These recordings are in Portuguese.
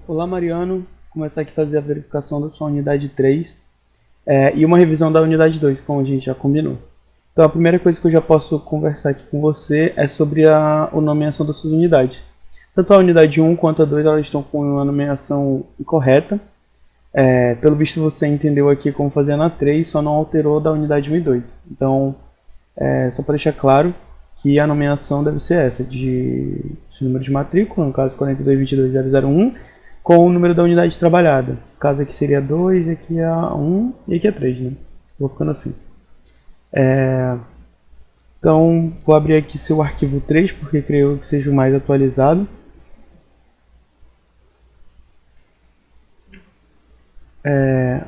Olá, Mariano. Vou começar aqui a fazer a verificação da sua unidade 3 e uma revisão da unidade 2, como a gente já combinou. Então, a primeira coisa que eu já posso conversar aqui com você é sobre a nomeação das suas unidades. Tanto a unidade 1 quanto a 2 elas estão com a nomeação incorreta. Pelo visto, você entendeu aqui como fazer na 3, só não alterou da unidade 1 e 2. Então, só para deixar claro que a nomeação deve ser essa, de número de matrícula, no caso 4222001, com o número da unidade trabalhada. No caso aqui seria 2, aqui é 1 e aqui é 3, né? Vou ficando assim. Então, vou abrir aqui seu arquivo 3, porque creio que seja o mais atualizado.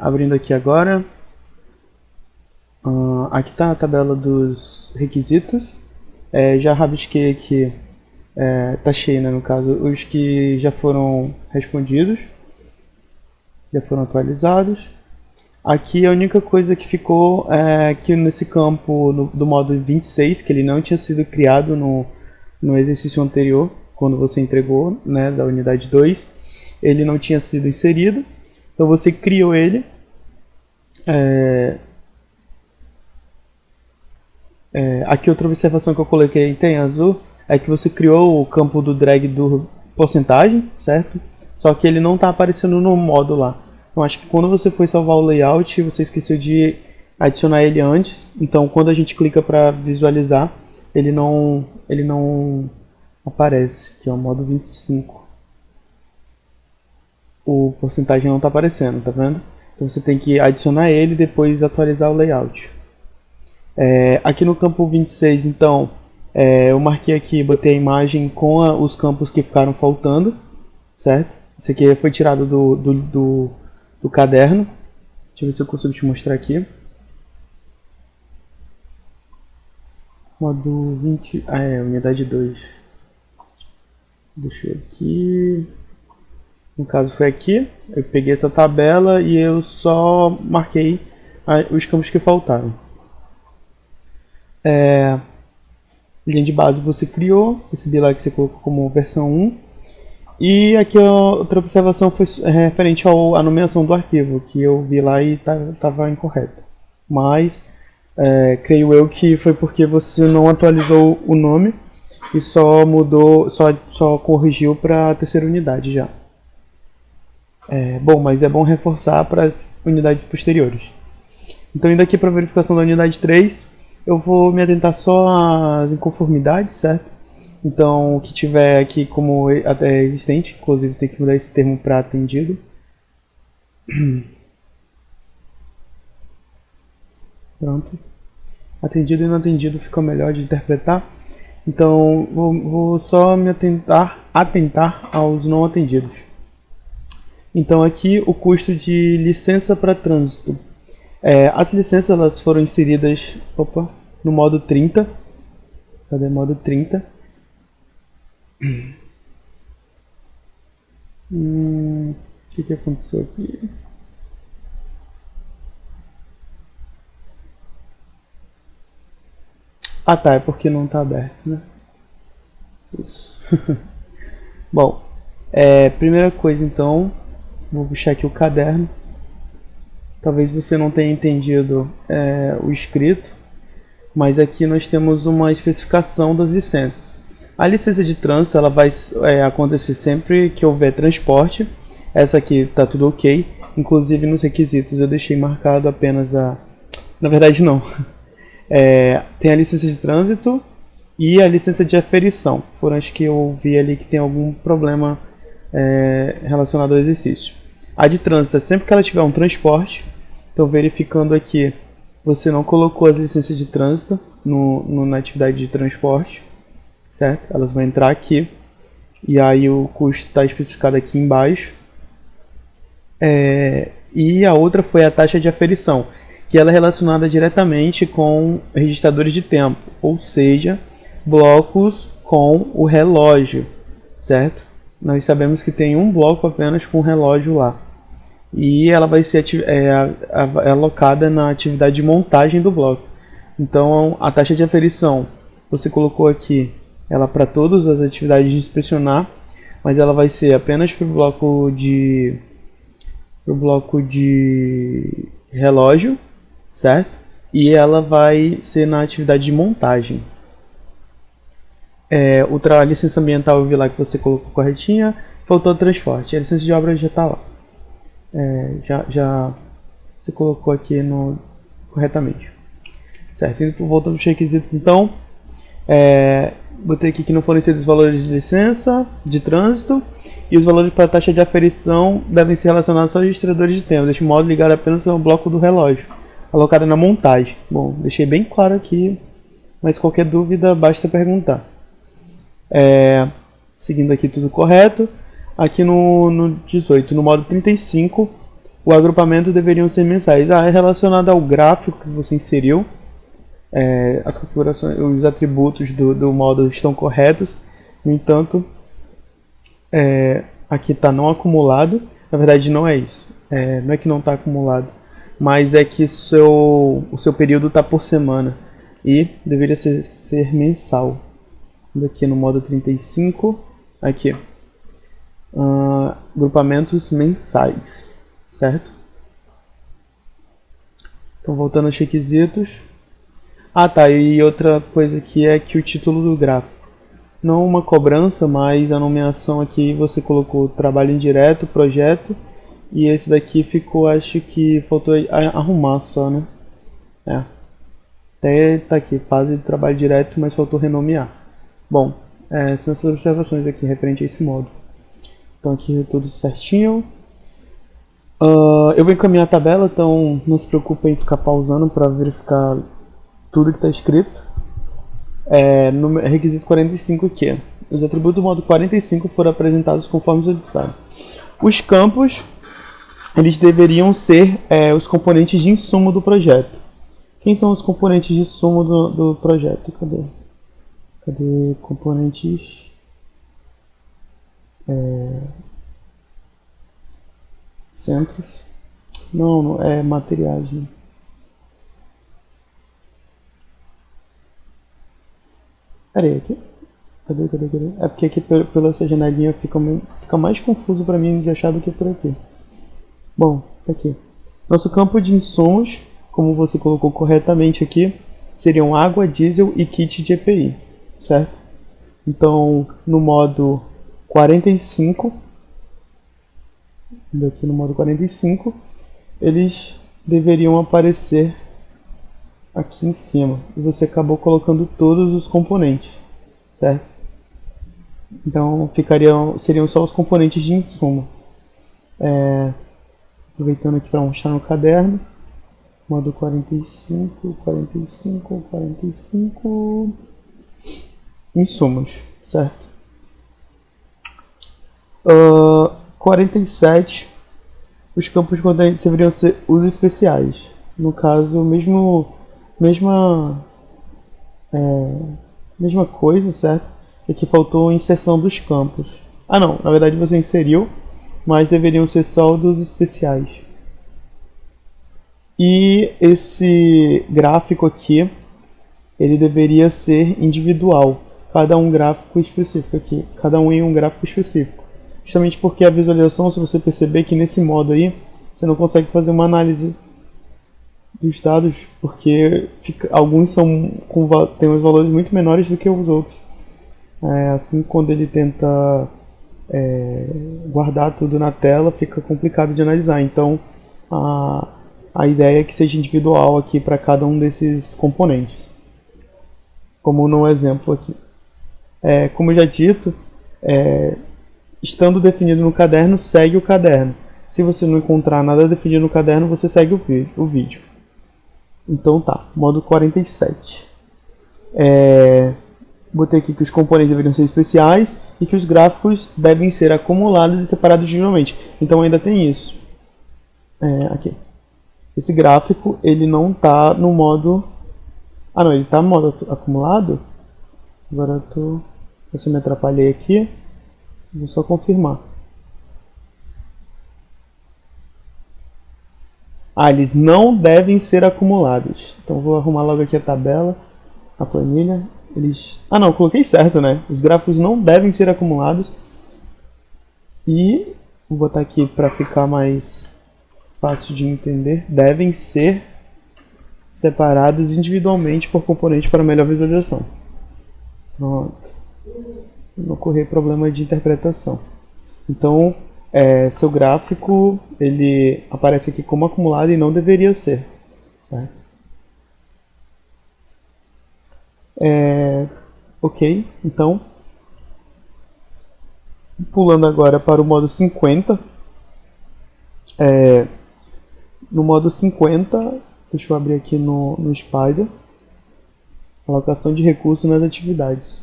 Abrindo aqui agora. Aqui está a tabela dos requisitos. Já rabisquei aqui, tá cheio, né, no caso, os que já foram respondidos, já foram atualizados. Aqui a única coisa que ficou é que nesse campo do modo 26, que ele não tinha sido criado no exercício anterior, quando você entregou, né, da unidade 2, ele não tinha sido inserido, então você criou ele. Aqui outra observação que eu coloquei em azul é que você criou o campo do drag do porcentagem, certo? Só que ele não está aparecendo no modo lá. Então acho que quando você foi salvar o layout, você esqueceu de adicionar ele antes. Então quando a gente clica para visualizar, ele não aparece, que é o modo 25. O porcentagem não está aparecendo, tá vendo? Então você tem que adicionar ele e depois atualizar o layout. Aqui no campo 26, então, eu marquei aqui, botei a imagem com os campos que ficaram faltando, certo? Esse aqui foi tirado do caderno. Deixa eu ver se eu consigo te mostrar aqui. Modo 20... unidade 2. Deixa eu ver aqui. No caso foi aqui. Eu peguei essa tabela e eu só marquei os campos que faltaram. Linha de base você criou, percebi lá que você colocou como versão 1. E aqui outra observação foi referente à nomeação do arquivo, que eu vi lá e estava incorreta. Mas creio eu que foi porque você não atualizou o nome e só mudou, só corrigiu para a terceira unidade já. Mas é bom reforçar para as unidades posteriores. Então indo aqui para a verificação da unidade 3, eu vou me atentar só às inconformidades, certo? Então, o que tiver aqui como até existente, inclusive tem que mudar esse termo para atendido. Pronto. Atendido e não atendido fica melhor de interpretar. Então, vou só me atentar aos não atendidos. Então, aqui o custo de licença para trânsito. As licenças elas foram inseridas no modo 30. Cadê o modo 30? O que aconteceu aqui? Tá, é porque não está aberto, né? Isso. Bom, primeira coisa então, vou puxar aqui o caderno. Talvez você não tenha entendido o escrito, mas aqui nós temos uma especificação das licenças. A licença de trânsito ela vai acontecer sempre que houver transporte. Essa aqui está tudo ok. Inclusive nos requisitos eu deixei marcado apenas a... Na verdade não. Tem a licença de trânsito e a licença de aferição. Por acho que eu vi ali que tem algum problema relacionado ao exercício. A de trânsito é sempre que ela tiver um transporte. Então verificando aqui, você não colocou as licenças de trânsito na atividade de transporte, certo? Elas vão entrar aqui e aí o custo está especificado aqui embaixo. E a outra foi a taxa de aferição, que ela é relacionada diretamente com registradores de tempo, ou seja, blocos com o relógio, certo? Nós sabemos que tem um bloco apenas com relógio lá. E ela vai ser alocada na atividade de montagem do bloco. Então a taxa de aferição você colocou aqui ela para todas as atividades de inspecionar. mas ela vai ser apenas para o bloco de relógio, certo? E ela vai ser na atividade de montagem. A licença ambiental eu vi lá que você colocou corretinha, faltou o transporte. A licença de obra já está lá. Já você colocou aqui corretamente. Certo? Então, voltando aos requisitos, então, botei aqui que não fornecidos os valores de licença de trânsito e os valores para a taxa de aferição devem ser relacionados aos registradores de tempo, deste modo ligado apenas ao bloco do relógio, alocado na montagem. Bom, deixei bem claro aqui, mas qualquer dúvida basta perguntar. Seguindo aqui tudo correto, aqui no 18, no modo 35, o agrupamento deveriam ser mensais. É relacionado ao gráfico que você inseriu. As configurações, os atributos do modo estão corretos. No entanto, aqui está não acumulado. Na verdade, não é isso. Não é que não está acumulado, mas é que o seu período está por semana e deveria ser mensal. Aqui no modo 35, aqui, agrupamentos mensais, certo? Então, voltando aos requisitos. Tá, e outra coisa aqui é que o título do gráfico, não uma cobrança, mas a nomeação aqui você colocou trabalho indireto, projeto, e esse daqui ficou, acho que faltou arrumar só, né? Até tá aqui, fase de trabalho direto, mas faltou renomear. Bom, são essas observações aqui referente a esse modo. Então aqui tudo certinho. Eu vou encaminhar a tabela, então não se preocupe em ficar pausando para verificar tudo que está escrito. No requisito 45 aqui, os atributos do modo 45 foram apresentados conforme solicitado. Os campos, eles deveriam ser os componentes de insumo do projeto. Quem são os componentes de insumo do projeto? Cadê componentes? Centros? Não, é materiais, né? Peraí, aqui? Cadê? É porque aqui pela essa janelinha fica mais confuso para mim de achar do que por aqui. Bom, aqui. Nosso campo de insumos, como você colocou corretamente aqui, seriam água, diesel e kit de EPI, certo? Então, no modo 45, aqui no modo 45, eles deveriam aparecer aqui em cima. E você acabou colocando todos os componentes, certo? Então, seriam só os componentes de insumo. Aproveitando aqui para mostrar no caderno, modo 45, insumos, certo? 47, os campos containtes deveriam ser usos especiais. No caso, mesma coisa, certo? Aqui faltou a inserção dos campos. Não, na verdade você inseriu, mas deveriam ser só dos especiais. E esse gráfico aqui, ele deveria ser individual. Cada um gráfico específico aqui. Cada um em um gráfico específico. Justamente porque a visualização, se você perceber que nesse modo aí, você não consegue fazer uma análise dos dados, porque alguns têm os valores muito menores do que os outros. Assim, quando ele tenta guardar tudo na tela, fica complicado de analisar. Então, a ideia é que seja individual aqui para cada um desses componentes. Como no exemplo aqui. Como eu já dito, estando definido no caderno, segue o caderno. Se você não encontrar nada definido no caderno, você segue o vídeo. Então tá, modo 47. Botei aqui que os componentes deveriam ser especiais e que os gráficos devem ser acumulados e separados individualmente. Então ainda tem isso. Aqui. Esse gráfico, ele não está no modo... não, ele está no modo acumulado. Agora eu me atrapalhei aqui. Vou só confirmar. Eles não devem ser acumulados. Então vou arrumar logo aqui a tabela, a planilha. Não, coloquei certo, né? Os gráficos não devem ser acumulados E vou botar aqui para ficar mais fácil de entender, devem ser separados individualmente por componente para melhor visualização. Pronto. Não ocorrer problema de interpretação. Então, seu gráfico ele aparece aqui como acumulado e não deveria ser. Tá? Ok, então, pulando agora para o modo 50. No modo 50, deixa eu abrir aqui no Spider, alocação de recursos nas atividades.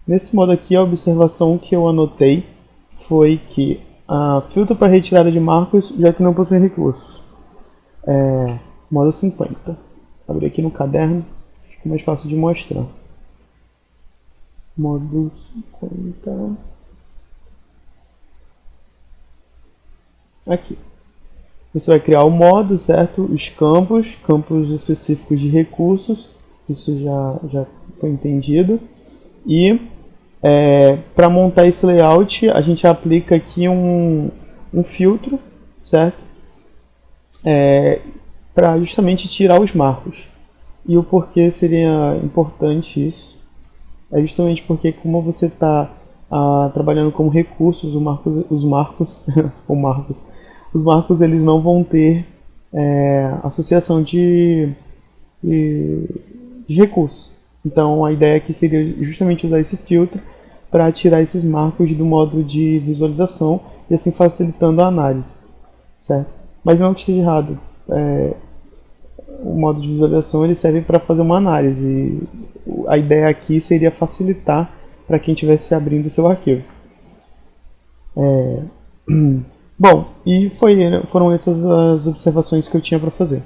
Nesse modo aqui, a observação que eu anotei foi que filtro para retirada de marcos, já que não possui recursos. Modo 50. Abrir aqui no caderno, fica mais fácil de mostrar. Modo 50. Aqui. Você vai criar o modo, certo? Os campos específicos de recursos, isso já foi entendido. E para montar esse layout, a gente aplica aqui um filtro, certo? Para justamente tirar os marcos. E o porquê seria importante isso é justamente porque como você está trabalhando como recursos, os marcos eles não vão ter associação de recursos. Então a ideia aqui seria justamente usar esse filtro para tirar esses marcos do modo de visualização e assim facilitando a análise, certo? Mas não que esteja errado. O modo de visualização ele serve para fazer uma análise. E a ideia aqui seria facilitar para quem estivesse abrindo o seu arquivo. Bom, e foram essas as observações que eu tinha para fazer.